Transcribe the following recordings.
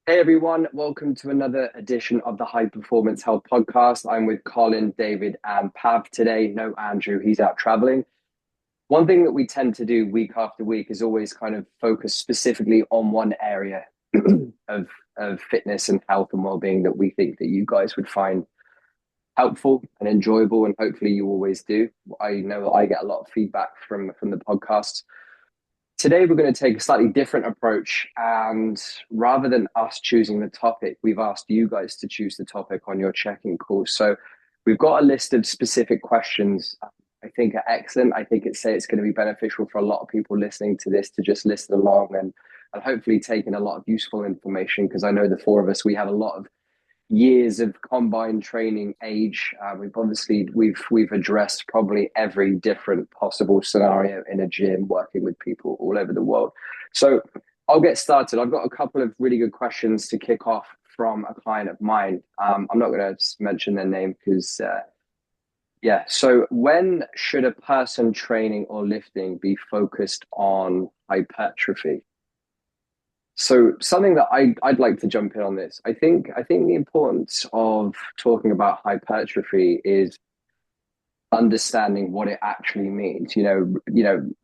Hey everyone, welcome to another edition of the High Performance Health Podcast. I'm with Colin, David, and Pav today. No Andrew, he's out traveling. One thing that we tend to do week after week is always kind of focus specifically on one area of fitness and health and well-being that we think that you guys would find helpful and enjoyable, and hopefully you always do. I know that I get a lot of feedback from the podcast. Today, we're going to take a slightly different approach. And rather than us choosing the topic, we've asked you guys to choose the topic on your check-in call. So we've got a list of specific questions I think are excellent. I think it's going to be beneficial for a lot of people listening to this to just listen along and hopefully take in a lot of useful information, because I know the four of us, we have a lot of years of combined training age. We've addressed probably every different possible scenario in a gym, working with people all over the world. So I'll get started. I've got a couple of really good questions to kick off from a client of mine. I'm not going to mention their name because yeah. So when should a person training or lifting be focused on hypertrophy? So something that I'd like to jump in on this. I think the importance of talking about hypertrophy is understanding what it actually means.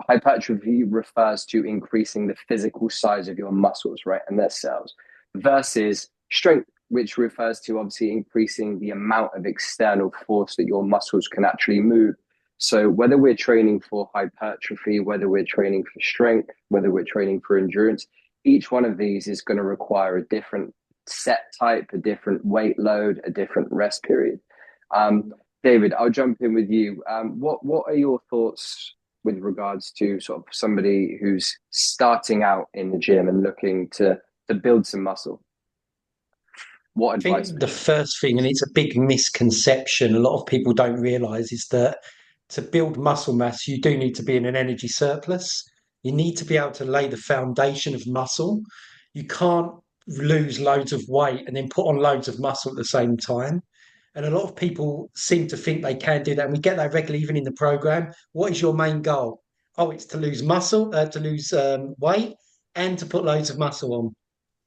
Hypertrophy refers to increasing the physical size of your muscles, right, and their cells, versus strength, which refers to obviously increasing the amount of external force that your muscles can actually move. So whether we're training for hypertrophy, whether we're training for strength, whether we're training for endurance, each one of these is going to require a different set type, a different weight load, a different rest period. Um, David, I'll jump in with you. What are your thoughts with regards to sort of somebody who's starting out in the gym and looking to build some muscle? What I advice think would the you? first thing, and it's a big misconception a lot of people don't realize, is that to build muscle mass, you do need to be in an energy surplus. You need to be able to lay the foundation of muscle. You can't lose loads of weight and then put on loads of muscle at the same time. And a lot of people seem to think they can do that. And we get that regularly, even in the program. What is your main goal? Oh, it's to lose muscle, to lose weight, and to put loads of muscle on.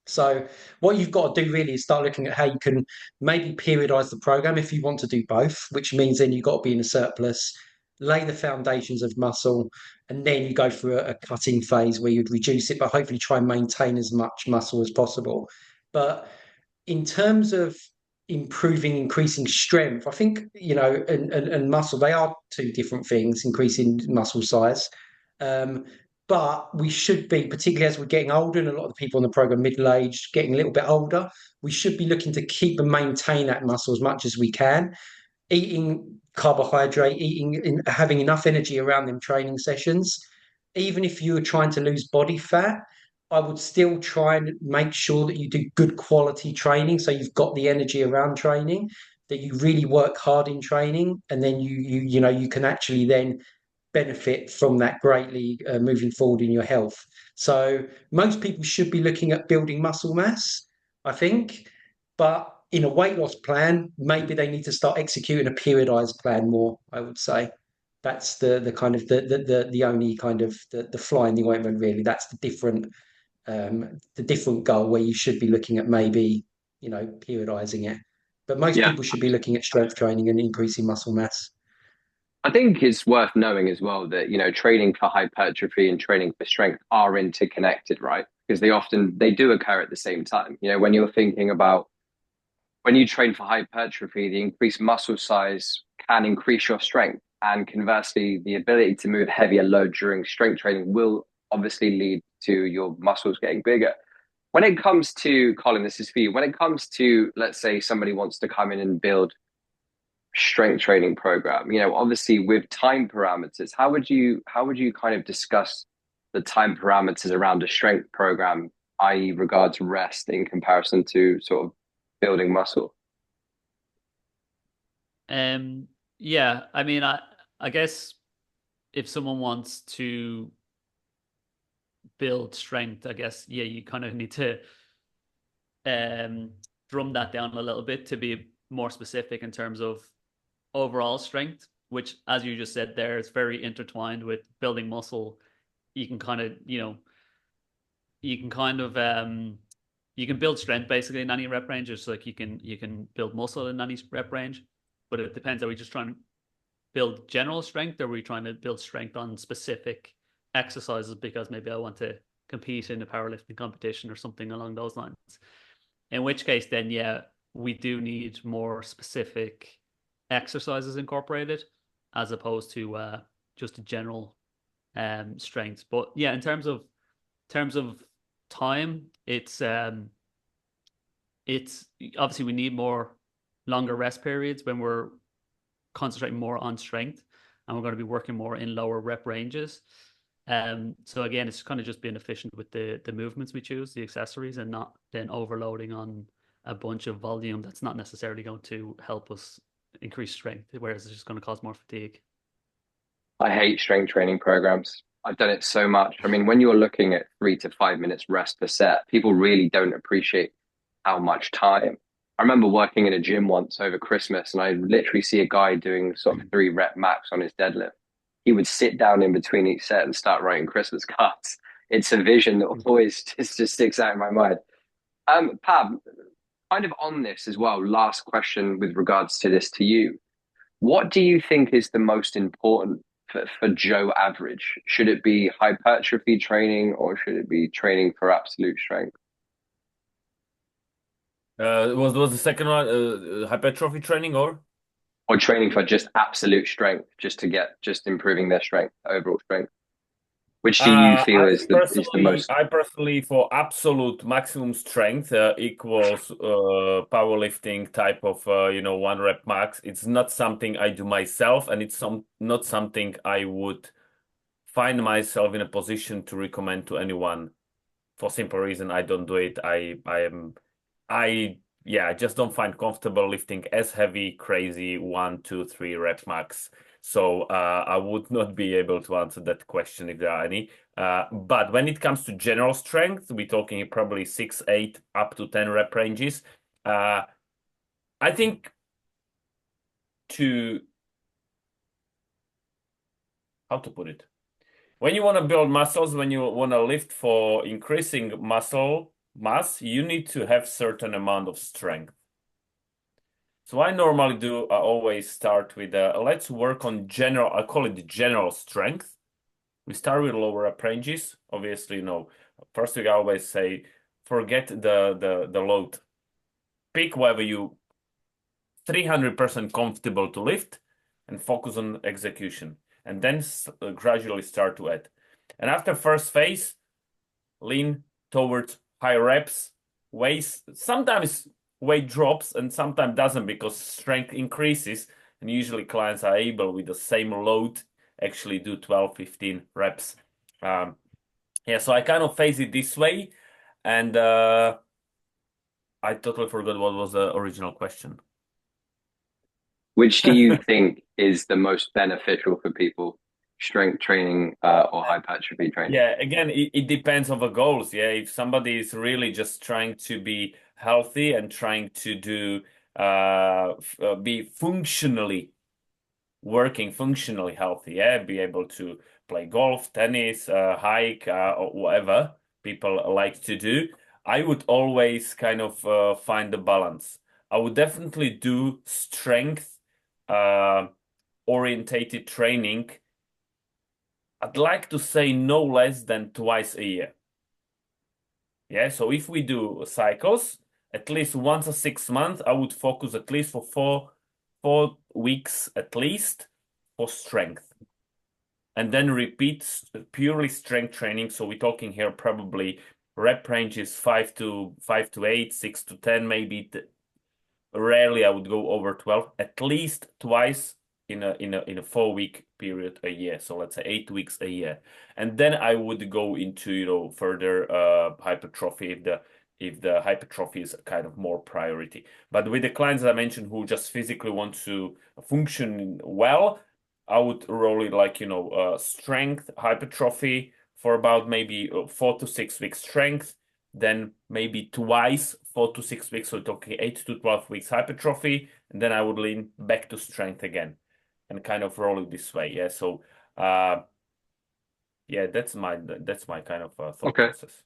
So what you've got to do really is start looking at how you can maybe periodize the program if you want to do both, which means then you've got to be in a surplus, lay the foundations of muscle, and then you go through a cutting phase where you'd reduce it, but hopefully try and maintain as much muscle as possible. But in terms of improving, increasing strength, I think, and muscle, they are two different things, increasing muscle size. Um, but we should be, particularly as we're getting older, and a lot of the people on the program middle aged, getting a little bit older, we should be looking to keep and maintain that muscle as much as we can. Eating carbohydrate, having enough energy around them training sessions. Even if you are trying to lose body fat, I would still try and make sure that you do good quality training. So you've got the energy around training, that you really work hard in training, and then you can actually then benefit from that greatly moving forward in your health. So most people should be looking at building muscle mass, I think, but in a weight loss plan, maybe they need to start executing a periodized plan more. I would say that's the kind of the only kind of the fly in the ointment really. That's the different goal where you should be looking at maybe periodizing it. But most Yeah, people should be looking at strength training and increasing muscle mass. I think it's worth knowing as well that training for hypertrophy and training for strength are interconnected, right? Because they do occur at the same time. When you're thinking about when you train for hypertrophy, the increased muscle size can increase your strength. And conversely, the ability to move heavier load during strength training will obviously lead to your muscles getting bigger. When it comes to, Colin, this is for you. When it comes to, let's say somebody wants to come in and build strength training program, obviously with time parameters, how would you kind of discuss the time parameters around a strength program, i.e. regards rest in comparison to sort of building muscle? Um, yeah, I mean, I guess if someone wants to build strength, I guess, yeah, you kind of need to um drum that down a little bit to be more specific in terms of overall strength, which, as you just said there, is very intertwined with building muscle. You can kind of, you can kind of you can build strength basically in any rep range. It's like you can build muscle in any rep range, but it depends. Are we just trying to build general strength, or are we trying to build strength on specific exercises because maybe I want to compete in a powerlifting competition or something along those lines? In which case, then yeah, we do need more specific exercises incorporated as opposed to just a general strengths. But yeah, in terms of time, it's obviously we need more longer rest periods when we're concentrating more on strength, and we're going to be working more in lower rep ranges. So again, it's kind of just being efficient with the movements we choose, the accessories, and not then overloading on a bunch of volume that's not necessarily going to help us increase strength, whereas it's just going to cause more fatigue. I hate strength training programs. I've done it so much. I mean, when you're looking at 3 to 5 minutes rest per set, people really don't appreciate how much time. I remember working in a gym once over Christmas, and I literally see a guy doing sort of 3 rep max on his deadlift. He would sit down in between each set and start writing Christmas cards. It's a vision that always just sticks out in my mind. Pab, kind of on this as well, last question with regards to this to you. What do you think is the most important for Joe Average? Should it be hypertrophy training, or should it be training for absolute strength? Was the second one hypertrophy training or Training for just absolute strength, just improving their strength, overall strength? Which do you feel is the most? I personally, for absolute maximum strength equals powerlifting type of 1 rep max. It's not something I do myself, and it's not something I would find myself in a position to recommend to anyone. For simple reason, I don't do it. I just don't find comfortable lifting as heavy, crazy 1, 2, 3 rep max. So I would not be able to answer that question if there are any. But when it comes to general strength, we're talking probably 6, 8, up to 10 rep ranges. I think how to put it? When you want to build muscles, when you want to lift for increasing muscle mass, you need to have certain amount of strength. So I normally do, I always start with, let's work on general, I call it the general strength. We start with lower rep ranges. Obviously, first thing I always say, forget the load. Pick whether you 300% comfortable to lift and focus on execution. And then gradually start to add. And after first phase, lean towards high reps, weights. Sometimes weight drops and sometimes doesn't because strength increases, and usually clients are able with the same load actually do 12, 15 reps. So I kind of phase it this way, and I totally forgot what was the original question. Which do you think is the most beneficial for people? Strength training or hypertrophy training? Yeah, again, it depends on the goals. Yeah, if somebody is really just trying to be healthy and trying to do be functionally healthy, be able to play golf, tennis, hike, or whatever people like to do, I would always kind of find the balance. I would definitely do strength orientated training. I'd like to say no less than twice a year. Yeah, so if we do cycles, at least once a 6 months, I would focus at least for four weeks at least for strength. And then repeat purely strength training. So we're talking here probably rep ranges 5 to 8, 6 to 10, maybe. Rarely I would go over 12, at least twice in a 4-week period a year. So let's say 8 weeks a year. And then I would go into, further hypertrophy if the hypertrophy is kind of more priority. But with the clients that I mentioned who just physically want to function well, I would roll it like, strength, hypertrophy for about maybe 4 to 6 weeks strength, then maybe twice 4 to 6 weeks, so talking 8 to 12 weeks hypertrophy, and then I would lean back to strength again and kind of roll it this way. Yeah, so that's my kind of thought process.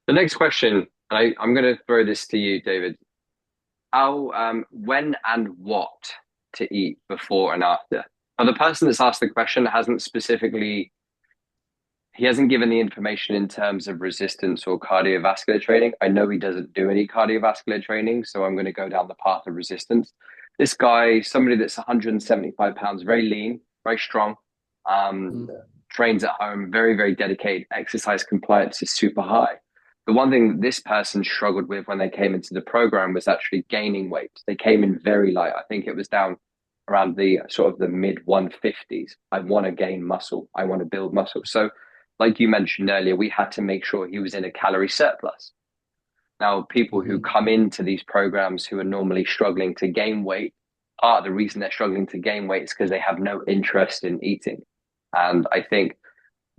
The next question, I'm going to throw this to you, David. How, when and what to eat before and after? Now, the person that's asked the question he hasn't given the information in terms of resistance or cardiovascular training. I know he doesn't do any cardiovascular training, so I'm going to go down the path of resistance. This guy, somebody that's 175 pounds, very lean, very strong, trains at home, very, very dedicated, exercise compliance is super high. The one thing that this person struggled with when they came into the program was actually gaining weight. They came in very light. I think it was down around the sort of the mid 150s. I want to gain muscle. I want to build muscle. So like you mentioned earlier, we had to make sure he was in a calorie surplus. Now, people who come into these programs who are normally struggling to gain weight, part of the reason they're struggling to gain weight is because they have no interest in eating. And I think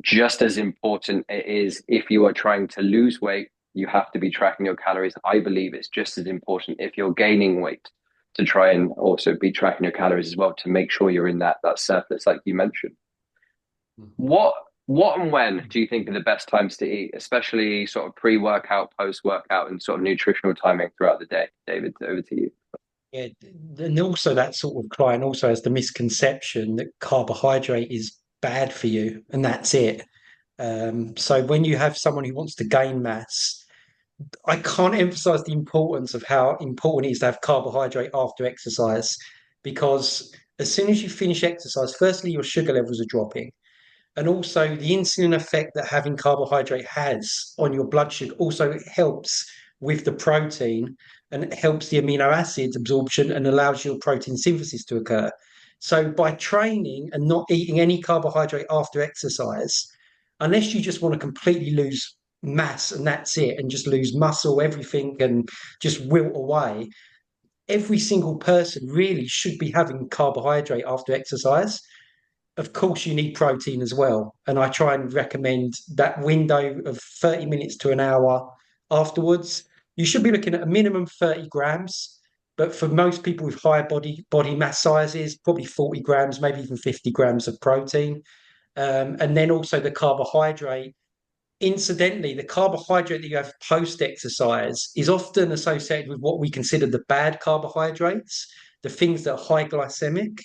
just as important it is if you are trying to lose weight, you have to be tracking your calories. I believe it's just as important if you're gaining weight to try and also be tracking your calories as well to make sure you're in that surplus, like you mentioned. What and when do you think are the best times to eat, especially sort of pre-workout, post-workout, and sort of nutritional timing throughout the day? David, over to you. Yeah, and also that sort of client also has the misconception that carbohydrate is bad for you, and that's it. So when you have someone who wants to gain mass, I can't emphasize the importance of how important it is to have carbohydrate after exercise, because as soon as you finish exercise, firstly, your sugar levels are dropping. And also the insulin effect that having carbohydrate has on your blood sugar also helps with the protein and it helps the amino acids absorption and allows your protein synthesis to occur. So by training and not eating any carbohydrate after exercise, unless you just want to completely lose mass and that's it, and just lose muscle, everything, and just wilt away, every single person really should be having carbohydrate after exercise. Of course, you need protein as well. And I try and recommend that window of 30 minutes to an hour afterwards. You should be looking at a minimum 30 grams. But for most people with higher body mass sizes, probably 40 grams, maybe even 50 grams of protein. And then also the carbohydrate. Incidentally, the carbohydrate that you have post-exercise is often associated with what we consider the bad carbohydrates, the things that are high glycemic,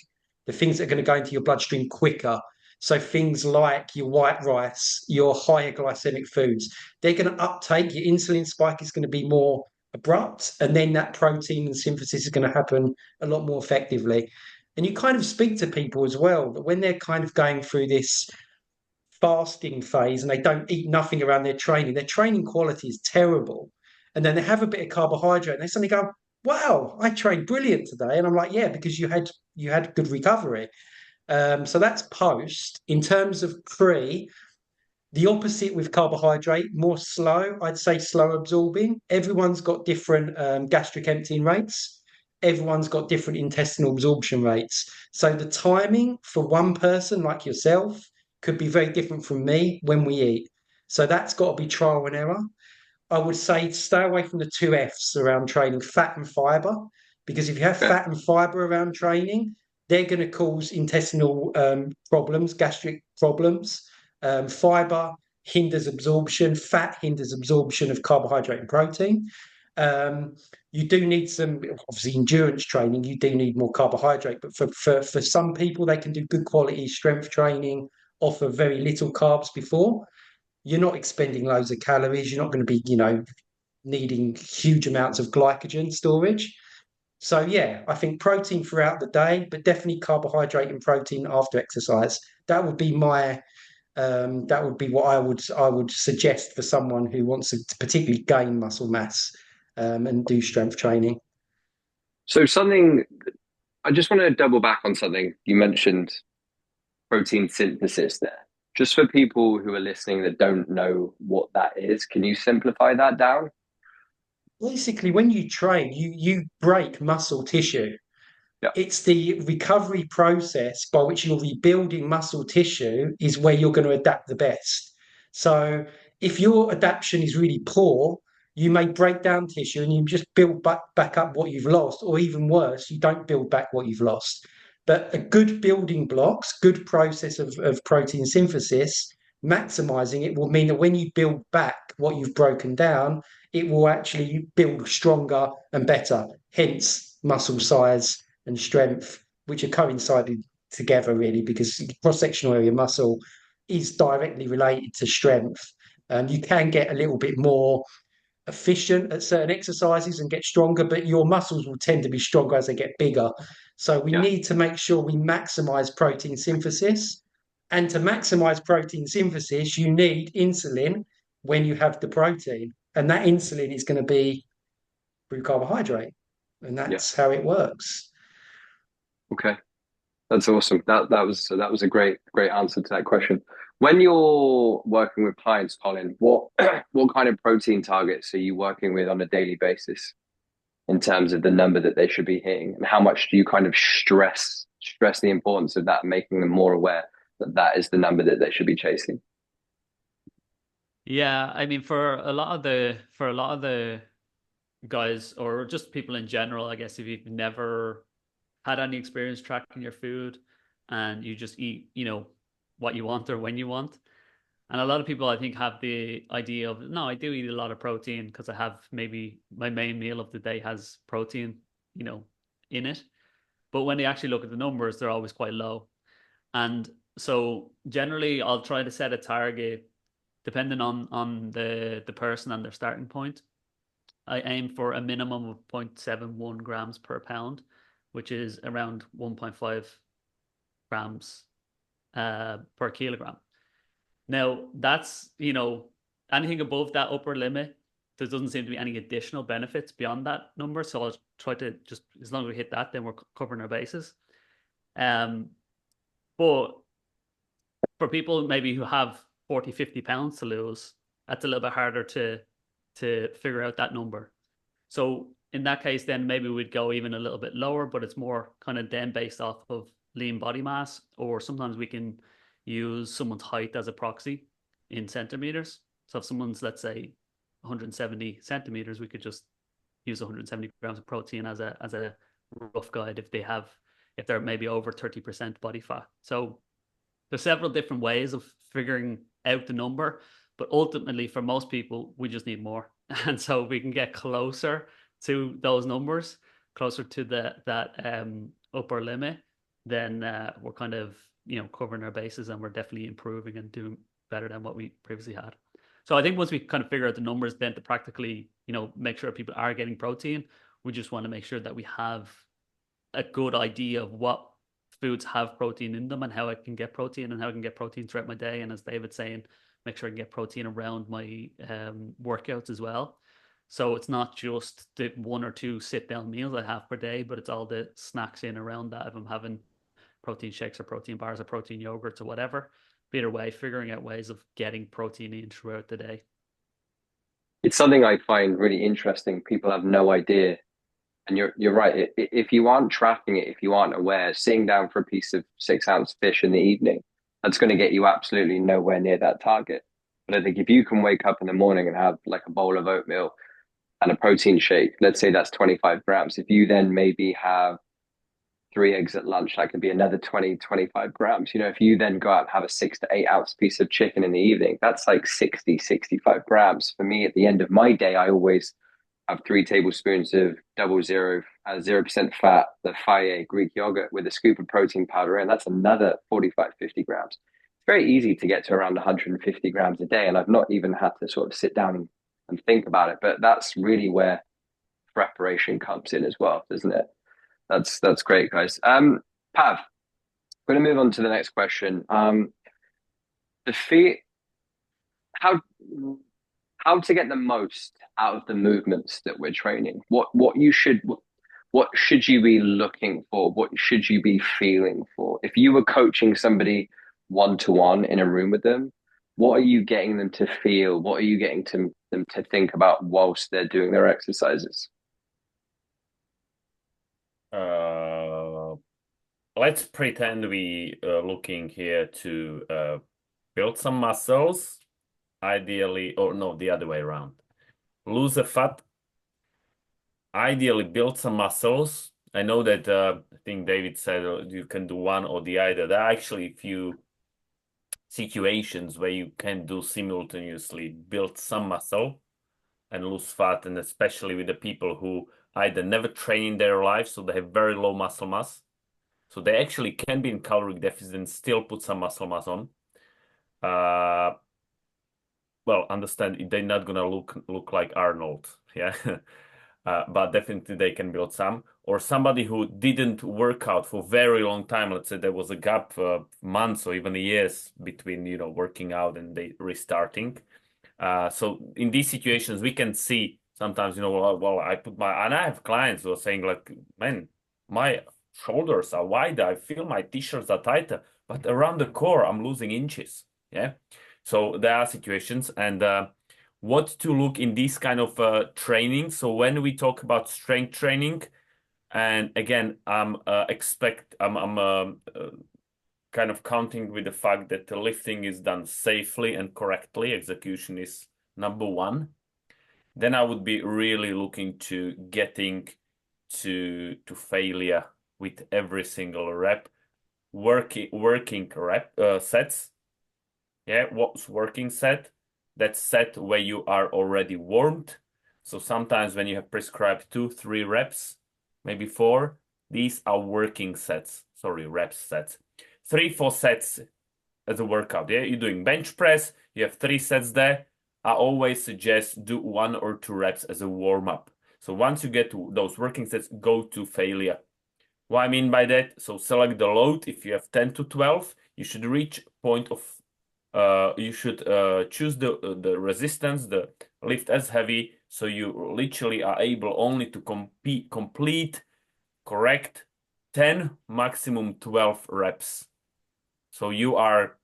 the things that are going to go into your bloodstream quicker. So things like your white rice, your higher glycemic foods, they're going to uptake, your insulin spike is going to be more abrupt, and then that protein and synthesis is going to happen a lot more effectively. And you kind of speak to people as well, that when they're kind of going through this fasting phase and they don't eat nothing around their training quality is terrible. And then they have a bit of carbohydrate and they suddenly go, wow, I trained brilliant today. And I'm like, yeah, because you had good recovery. So that's post. In terms of pre, the opposite with carbohydrate, more slow, I'd say slow absorbing. Everyone's got different gastric emptying rates. Everyone's got different intestinal absorption rates. So the timing for one person like yourself could be very different from me when we eat. So that's got to be trial and error. I would say stay away from the two Fs around training, fat and fiber, because if you have fat and fiber around training, they're going to cause intestinal problems, gastric problems. Fiber hinders absorption, fat hinders absorption of carbohydrate and protein. You do need some, obviously, endurance training. You do need more carbohydrate, but for some people, they can do good quality strength training, offer very little carbs before. You're not expending loads of calories. You're not going to be, needing huge amounts of glycogen storage. So yeah, I think protein throughout the day, but definitely carbohydrate and protein after exercise. That would be what I would suggest for someone who wants to particularly gain muscle mass and do strength training. So I just want to double back on something you mentioned, protein synthesis there. Just for people who are listening that don't know what that is, can you simplify that down? Basically, when you train, you break muscle tissue. Yeah. It's the recovery process by which you're rebuilding muscle tissue is where you're going to adapt the best. So if your adaptation is really poor, you may break down tissue and you just build back up what you've lost, or even worse, you don't build back what you've lost. But a good building blocks, good process of protein synthesis maximizing it will mean that when you build back what you've broken down, it will actually build stronger and better, hence muscle size and strength, which are coinciding together really, because cross-sectional area muscle is directly related to strength. You can get a little bit more efficient at certain exercises and get stronger, but your muscles will tend to be stronger as they get bigger. So we need to make sure we maximize protein synthesis. And to maximize protein synthesis, you need insulin when you have the protein. And that insulin is going to be through carbohydrate. And that's how it works. Okay. That's awesome. That was a great answer to that question. When you're working with clients, Colin, what what kind of protein targets are you working with on a daily basis in terms of the number that they should be hitting, and how much do you kind of stress the importance of that, making them more aware that that is the number that they should be chasing? Yeah, I mean, for a lot of the guys, or just people in general, I guess, if you've never had any experience tracking your food and you just eat, what you want or when you want. And a lot of people, I think, have the idea of, no, I do eat a lot of protein because I have maybe my main meal of the day has protein, in it. But when they actually look at the numbers, they're always quite low. And so generally, I'll try to set a target depending on the person and their starting point. I aim for a minimum of 0.71 grams per pound, which is around 1.5 grams per kilogram. Now, that's, anything above that upper limit, there doesn't seem to be any additional benefits beyond that number. So I'll try to just, as long as we hit that, then we're covering our bases. But for people maybe who have 40, 50 pounds to lose, that's a little bit harder to figure out that number. So in that case, then maybe we'd go even a little bit lower, but it's more kind of then based off of lean body mass, or sometimes we can use someone's height as a proxy in centimeters. So if someone's, let's say, 170 centimeters, we could just use 170 grams of protein as a rough guide if they're maybe over 30% body fat. So there's several different ways of figuring out the number, but ultimately for most people, we just need more. And so we can get closer to those numbers, closer to that upper limit, then we're kind of, covering our bases, and we're definitely improving and doing better than what we previously had. So I think once we kind of figure out the numbers, then to practically, make sure people are getting protein, we just want to make sure that we have a good idea of what foods have protein in them and how I can get protein and how I can get protein throughout my day. And as David's saying, make sure I can get protein around my workouts as well. So it's not just the 1 or 2 sit-down meals I have per day, but it's all the snacks in around that. If I'm having protein shakes or protein bars or protein yogurts or whatever, but either way, figuring out ways of getting protein in throughout the day. It's something I find really interesting. People have no idea. And you're right. If you aren't tracking it, if you aren't aware, sitting down for a piece of 6-ounce fish in the evening, that's going to get you absolutely nowhere near that target. But I think if you can wake up in the morning and have like a bowl of oatmeal and a protein shake, let's say that's 25 grams. If you then maybe have 3 eggs at lunch, that could be another 20, 25 grams. If you then go out and have a 6 to 8 ounce piece of chicken in the evening, that's like 60, 65 grams. For me, at the end of my day, I always have 3 tablespoons of 0% fat, the Faye Greek yogurt with a scoop of protein powder in. That's another 45, 50 grams. It's very easy to get to around 150 grams a day. And I've not even had to sort of sit down and think about it. But that's really where preparation comes in as well, isn't it? That's great, guys. Pav, I'm going to move on to the next question. The feet, how to get the most out of the movements that we're training? What should you be looking for? What should you be feeling for? If you were coaching somebody one-to-one in a room with them, what are you getting them to feel? What are you getting them to think about whilst they're doing their exercises? Let's pretend we are looking here to build some muscles, ideally, or no, the other way around. Lose the fat, ideally build some muscles. I know that I think David said you can do one or the other. That actually, if you situations where you can do simultaneously build some muscle and lose fat, and especially with the people who either never train in their life, so they have very low muscle mass. So they actually can be in caloric deficit and still put some muscle mass on. Well, understand they're not gonna look like Arnold, yeah. But definitely they can build some. Or somebody who didn't work out for a very long time. Let's say there was a gap, months or even years between, working out and they restarting. So in these situations, we can see sometimes, well, and I have clients who are saying like, man, my shoulders are wider. I feel my t-shirts are tighter, but around the core, I'm losing inches. Yeah. So there are situations, and what to look in this kind of training. So when we talk about strength training, and again, I'm kind of counting with the fact that the lifting is done safely and correctly. Execution is number one. Then I would be really looking to getting to failure with every single rep, working sets. Yeah, what's working set? That set where you are already warmed. So sometimes when you have prescribed 2-3 reps, maybe 4, these are working sets. Sorry, reps sets. 3-4 sets as a workout. Yeah, you're doing bench press, you have 3 sets there. I always suggest do 1 or 2 reps as a warm-up. So once you get to those working sets, go to failure. What I mean by that, so select the load. If you have 10 to 12, you should reach point of you should choose the resistance, the lift as heavy, so you literally are able only to complete correct 10, maximum 12 reps. So you are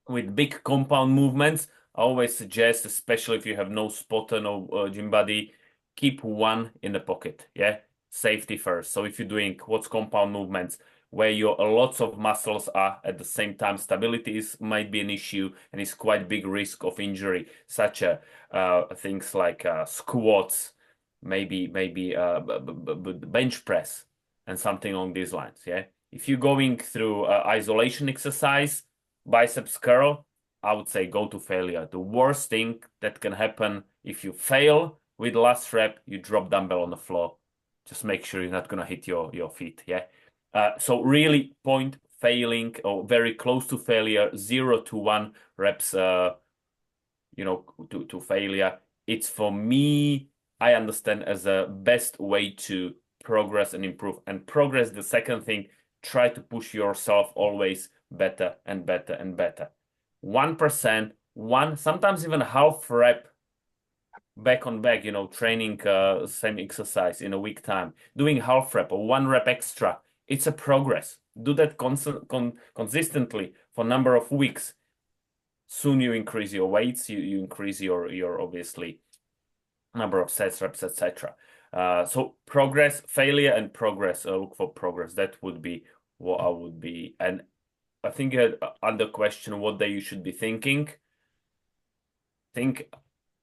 with big compound movements. I always suggest, especially if you have no spotter, no gym buddy, keep 1 in the pocket. Yeah, safety first. So if you're doing what's compound movements, where your lots of muscles are at the same time, stability might be an issue, and it's quite big risk of injury, such things like squats, maybe bench press, and something along these lines. Yeah, if you're going through isolation exercise, biceps curl, I would say go to failure. The worst thing that can happen if you fail with the last rep, you drop dumbbell on the floor. Just make sure you're not gonna hit your feet. Yeah. So really point failing or very close to failure, 0 to 1 reps, to failure. It's, for me, I understand, as a best way to progress and improve. And progress, the second thing, try to push yourself always better and better and better. 1%, sometimes even half rep back on back, training same exercise in a week time, doing half rep or 1 rep extra. It's a progress. Do that consistently for a number of weeks. Soon you increase your weights, you increase your obviously number of sets, reps, etc. So progress, failure, and progress. Look for progress. That would be what I would be. And I think under question what day you should be thinking. Think,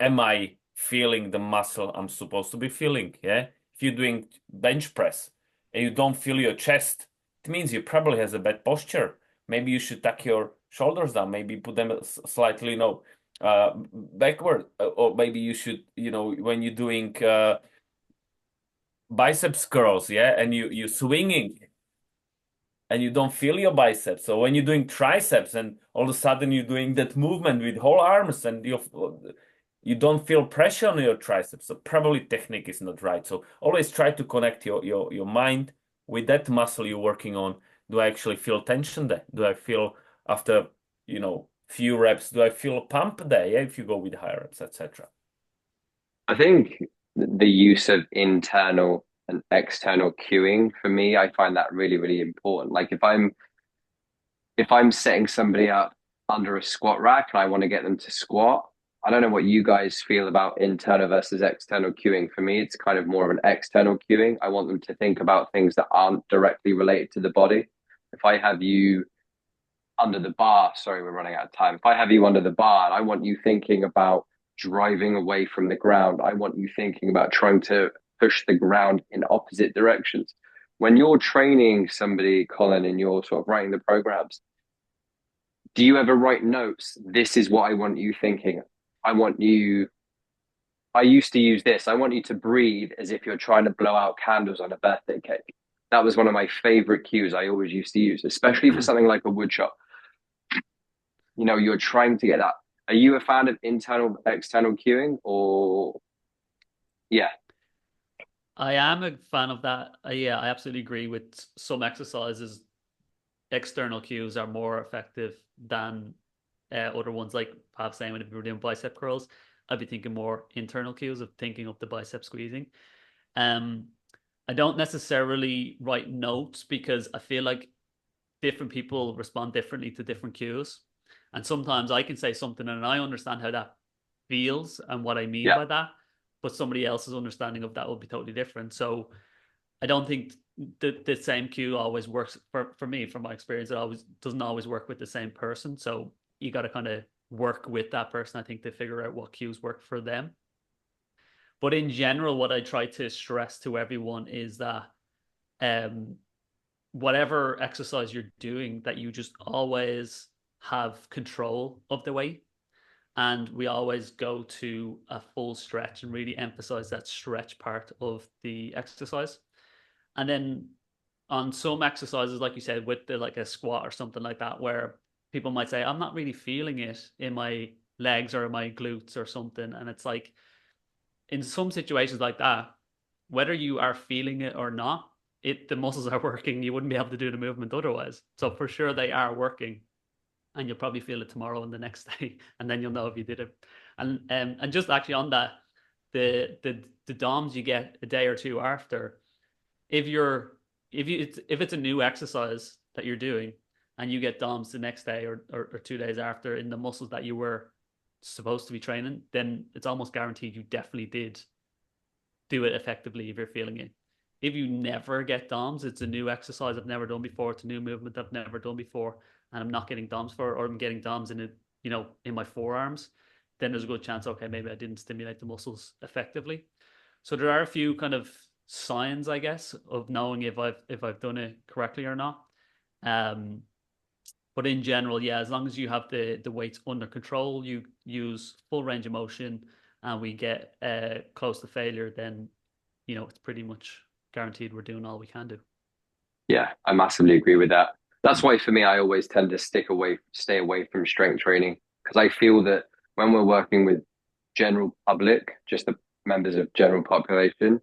am I feeling the muscle I'm supposed to be feeling? Yeah. If you're doing bench press and you don't feel your chest, it means you probably has a bad posture. Maybe you should tuck your shoulders down. Maybe put them slightly, backward. Or maybe you should, when you're doing biceps curls, yeah, and you're swinging and you don't feel your biceps. So when you're doing triceps and all of a sudden you're doing that movement with whole arms and you don't feel pressure on your triceps, so probably technique is not right. So always try to connect your mind with that muscle you're working on. Do I actually feel tension there? Do I feel after, few reps, do I feel a pump there? Yeah, if you go with higher reps, etc. I think the use of internal and external cueing, for me, I find that really, really important. Like if I'm setting somebody up under a squat rack and I want to get them to squat, I don't know what you guys feel about internal versus external cueing. For me, it's kind of more of an external cueing. I want them to think about things that aren't directly related to the body. If I have you under the bar, sorry, we're running out of time. If I have you under the bar and I want you thinking about driving away from the ground, I want you thinking about trying to push the ground in opposite directions. When you're training somebody, Colin, and you're sort of writing the programs, do you ever write notes? This is what I want you thinking. I used to use this. I want you to breathe as if you're trying to blow out candles on a birthday cake. That was one of my favorite cues I always used to use, especially for something like a wood shop. You're trying to get that. Are you a fan of internal, external cueing, or yeah? I am a fan of that. Yeah, I absolutely agree with some exercises. External cues are more effective than other ones. Like Pav saying, when if we were doing bicep curls, I'd be thinking more internal cues of thinking of the bicep squeezing. I don't necessarily write notes because I feel like different people respond differently to different cues. And sometimes I can say something and I understand how that feels and what I mean Yeah. by that, but somebody else's understanding of that will be totally different. So I don't think the same cue always works for me, from my experience. It doesn't always work with the same person. So you got to kind of work with that person, I think, to figure out what cues work for them. But in general, what I try to stress to everyone is that whatever exercise you're doing, that you just always have control of the weight. And we always go to a full stretch and really emphasize that stretch part of the exercise. And then on some exercises, like you said, with like a squat or something like that, where people might say, I'm not really feeling it in my legs or my glutes or something. And it's like, in some situations like that, whether you are feeling it or not, the muscles are working. You wouldn't be able to do the movement otherwise. So for sure they are working, and you'll probably feel it tomorrow and the next day, and then you'll know if you did it. And just actually on that, the DOMs you get a day or two after, if it's a new exercise that you're doing and you get DOMs the next day or 2 days after in the muscles that you were supposed to be training, then it's almost guaranteed you definitely did do it effectively if you're feeling it. If you never get DOMs, it's a new exercise I've never done before, it's a new movement I've never done before, and I'm not getting DOMs for it, or I'm getting DOMs in it, in my forearms, then there's a good chance, okay, maybe I didn't stimulate the muscles effectively. So there are a few kind of signs, I guess, of knowing if I've done it correctly or not. But in general, yeah, as long as you have the weights under control, you use full range of motion, and we get close to failure, then it's pretty much guaranteed we're doing all we can do. Yeah, I massively agree with that. That's why for me, I always tend to stay away from strength training, because I feel that when we're working with general public, just the members of general population,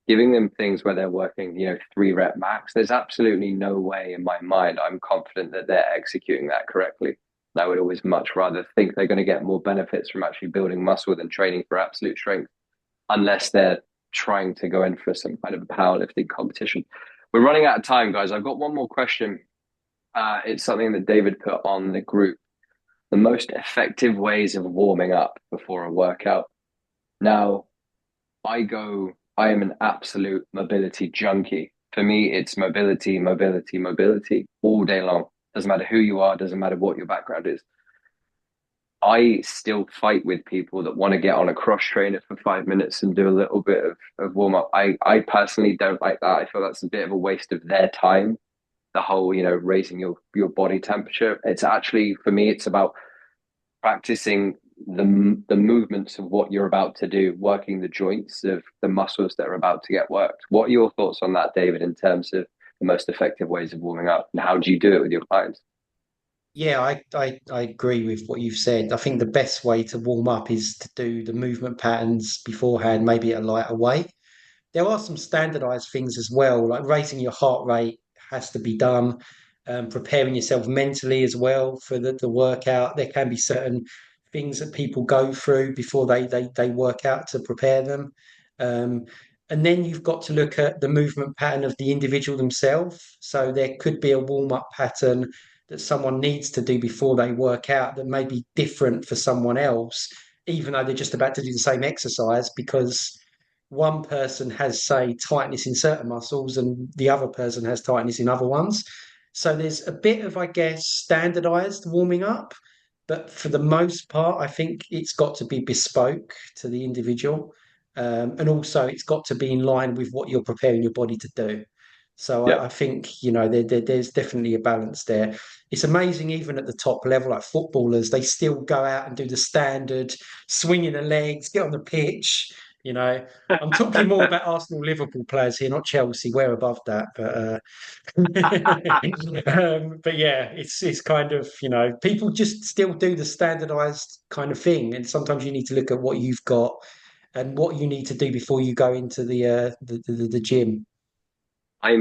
giving them things where they're working, 3 rep max, there's absolutely no way in my mind I'm confident that they're executing that correctly. I would always much rather think they're going to get more benefits from actually building muscle than training for absolute strength, unless they're trying to go in for some kind of powerlifting competition. We're running out of time, guys. I've got one more question. It's something that David put on the group. The most effective ways of warming up before a workout. Now, I am an absolute mobility junkie. For me, it's mobility, mobility, mobility all day long. Doesn't matter who you are, doesn't matter what your background is. I still fight with people that want to get on a cross trainer for 5 minutes and do a little bit of warm up. I personally don't like that. I feel that's a bit of a waste of their time. The whole, raising your body temperature. It's actually, for me, it's about practicing the movements of what you're about to do, working the joints of the muscles that are about to get worked. What are your thoughts on that, David, in terms of the most effective ways of warming up, and how do you do it with your clients? Yeah, I agree with what you've said. I think the best way to warm up is to do the movement patterns beforehand, maybe at a lighter weight. There are some standardized things as well, like raising your heart rate has to be done, preparing yourself mentally as well for the workout. There can be certain things that people go through before they work out to prepare them. Um, and then you've got to look at the movement pattern of the individual themselves. So there could be a warm-up pattern that someone needs to do before they work out that may be different for someone else, even though they're just about to do the same exercise, because one person has, say, tightness in certain muscles and the other person has tightness in other ones. So there's a bit of, I guess, standardized warming up. But for the most part, I think it's got to be bespoke to the individual. And also, it's got to be in line with what you're preparing your body to do. So Yeah. I think, you know, there's definitely a balance there. It's amazing, even at the top level, like footballers, they still go out and do the standard, swinging the legs, get on the pitch. You know, I'm talking more about Arsenal, Liverpool players here, not Chelsea. We're above that, but yeah, it's kind of, you know, people just still do the standardized kind of thing, and sometimes you need to look at what you've got and what you need to do before you go into the gym. I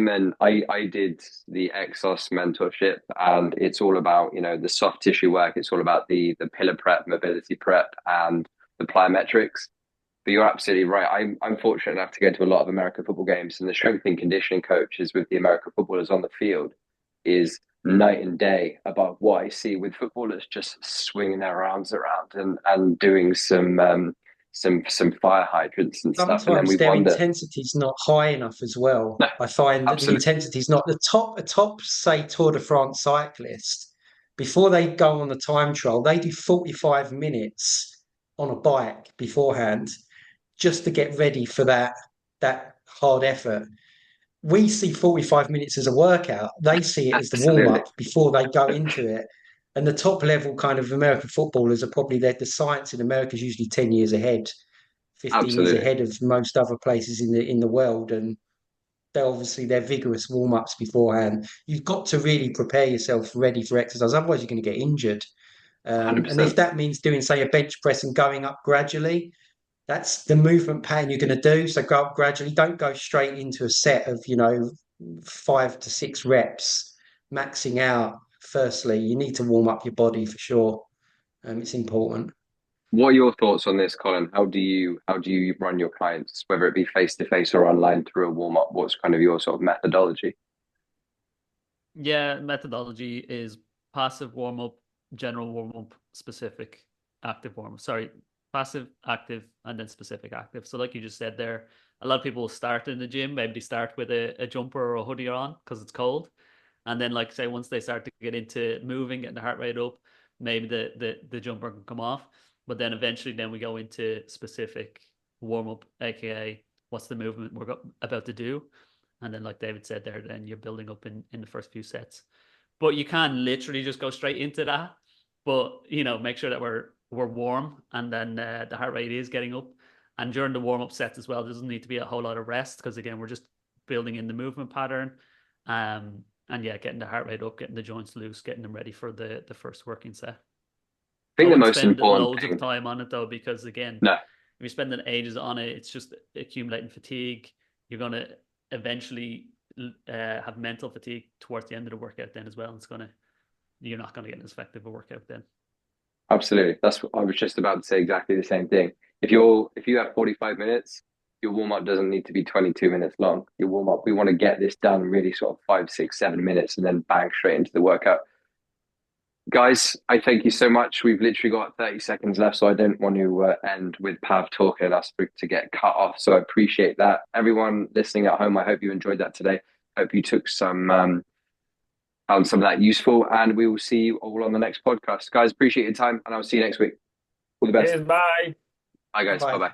did the Exos mentorship, and it's all about, you know, the soft tissue work. It's all about the pillar prep, mobility prep, and the plyometrics. But you're absolutely right. I'm fortunate enough to go to a lot of American football games, and the strength and conditioning coaches with the American footballers on the field is night and day above what I see with footballers just swinging their arms around and doing some fire hydrants and stuff. And then Sometimes we their wonder, intensity's not high enough as well. no, I find that the absolutely, intensity's not a top, say, Tour de France cyclist, before they go on the time trial, they do 45 minutes on a bike beforehand just to get ready for that hard effort. We see 45 minutes as a workout. They see it as the absolutely, warm-up before they go into it. And the top level kind of American footballers are probably the science in America is usually 10 years ahead, 15 years absolutely. ahead of most other places in the world. And they're vigorous warm-ups beforehand. You've got to really prepare yourself ready for exercise, otherwise you're going to get injured. And if 100%. that means doing, say, a bench press and going up gradually, that's the movement pattern you're going to do. So go up gradually. Don't go straight into a set of, you know, 5 to 6 reps, maxing out. Firstly, you need to warm up your body for sure. It's important. What are your thoughts on this, Colin? How do you run your clients, whether it be face to face or online through a warm up? What's kind of your sort of methodology? Yeah, methodology is passive warm up, general warm up, specific active warm up. Sorry, passive, active, and then specific active. So, like you just said there, a lot of people will start in the gym. Maybe they start with a jumper or a hoodie on because it's cold. And then, like say, once they start to get into moving, getting the heart rate up, maybe the jumper can come off. But then eventually, then we go into specific warm up, aka what's the movement we're about to do. And then, like David said there, then you're building up in the first few sets. But you can literally just go straight into that. But you know, make sure that we're warm, and then the heart rate is getting up. And during the warm up sets as well, there doesn't need to be a whole lot of rest because again, we're just building in the movement pattern. And yeah, getting the heart rate up, getting the joints loose, getting them ready for the first working set. I I think the wouldn't most spend important loads of thing, time on it though, because again, no, if you're spending ages on it, it's just accumulating fatigue. You're going to eventually have mental fatigue towards the end of the workout then as well. You're not going to get as effective a workout then. absolutely. That's what I was just about to say, exactly the same thing. If you have 45 minutes, your warm up doesn't need to be 22 minutes long. Your warm up, we want to get this done really sort of 5, 6, 7 minutes and then bang straight into the workout. Guys, I thank you so much. We've literally got 30 seconds left, so I don't want to end with Pav talking and us to get cut off. So I appreciate that. Everyone listening at home, I hope you enjoyed that today. Hope you took found some of that useful, and we will see you all on the next podcast. Guys, appreciate your time, and I'll see you next week. All the best. Yes, bye. Bye, guys. Bye Bye. bye.